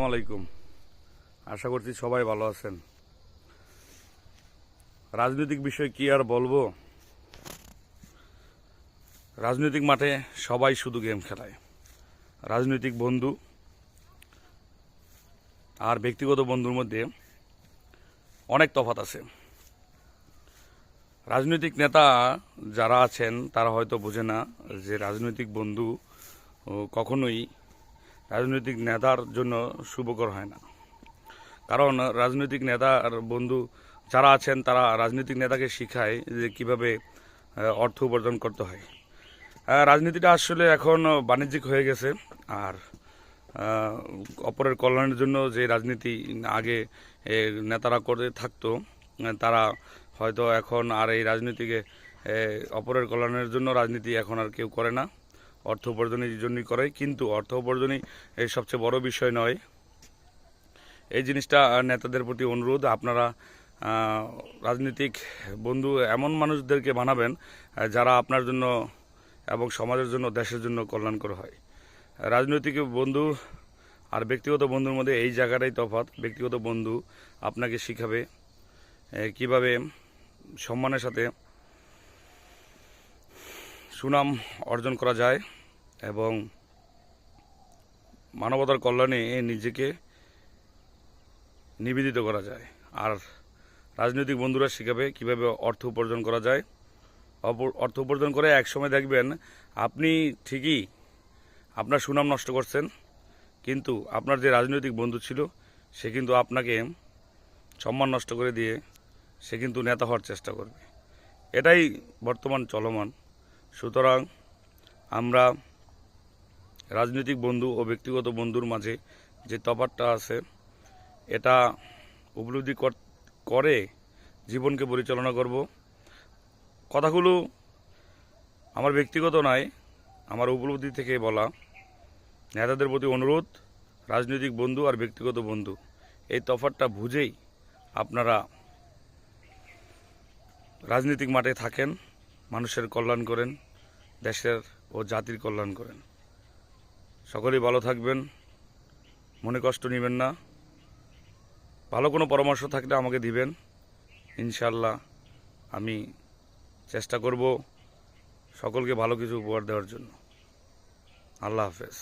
আলাইকুম। আশা করছি সবাই ভালো আছেন। রাজনৈতিক বিষয় কি আর বলবো, রাজনৈতিক মাঠে সবাই শুধু গেম খেলায়। রাজনৈতিক বন্ধু আর ব্যক্তিগত বন্ধুর মধ্যে অনেক তফাৎ আছে। রাজনৈতিক নেতা যারা আছেন তারা হয়তো বোঝে না যে রাজনৈতিক বন্ধু কখনোই রাজনৈতিক নেতার জন্য শুভকর হয় না। কারণ রাজনৈতিক নেতার বন্ধু যারা আছেন তারা রাজনৈতিক নেতাকে শিখায় যে কিভাবে অর্থ উপার্জন করতে হয়। রাজনীতিটা আসলে এখন বাণিজ্যিক হয়ে গেছে। আর অপরের কল্যাণের জন্য যে রাজনীতি আগে নেতারা করে থাকতো, তারা হয়তো এখন আর এই রাজনীতিকে অপরের কল্যাণের জন্য রাজনীতি এখন আর কেউ করে না। অর্থ উপার্জনের জন্যই করে, কিন্তু অর্থ উপার্জনই এই সবচেয়ে বড় বিষয় নয়। এই জিনিসটা নেতাদের প্রতি অনুরোধ, আপনারা রাজনৈতিক বন্ধু এমন মানুষদেরকে বানাবেন যারা আপনার জন্য এবং সমাজের জন্য, দেশের জন্য কল্যাণকর হয়। রাজনৈতিক বন্ধু আর ব্যক্তিগত বন্ধুর মধ্যে এই জায়গাটাই তফাৎ। ব্যক্তিগত বন্ধু আপনাকে শিখাবে কিভাবে সম্মানের সাথে সুনাম অর্জন করা যায় এবং মানবতার কল্যাণে নিজেকে নিবেদিত করা যায়। আর রাজনৈতিক বন্ধুরা শিখাবে কিভাবে অর্থ উপার্জন করা যায়। অর্থ উপার্জন করে একসময় দেখবেন আপনি ঠিকই আপনার সুনাম নষ্ট করছেন, কিন্তু আপনার যে রাজনৈতিক বন্ধু ছিল সে কিন্তু আপনাকে সম্মান নষ্ট করে দিয়ে সে কিন্তু নেতা হওয়ার চেষ্টা করবে। এটাই বর্তমান চলমান। সুতরাং আমরা রাজনৈতিক বন্ধু ও ব্যক্তিগত বন্ধুর মাঝে যে তফাৎটা আছে এটা উপলব্ধি করে জীবনকে পরিচালনা করব। কথাগুলো আমার ব্যক্তিগত নয়, আমার উপলব্ধি থেকে বলা। নেতাদের প্রতি অনুরোধ, রাজনৈতিক বন্ধু আর ব্যক্তিগত বন্ধু এই তফাৎটা বুঝেই আপনারা রাজনৈতিক মাঠে থাকেন, মানুষের কল্যাণ করেন, দেশের ও জাতির কল্যাণ করেন। সকলেই ভালো থাকবেন, মনে কষ্ট নেবেন না। ভালো কোনো পরামর্শ থাকলে আমাকে দিবেন, ইনশাল্লাহ আমি চেষ্টা করব সকলকে ভালো কিছু উপহার দেওয়ার জন্য। আল্লাহ হাফেজ।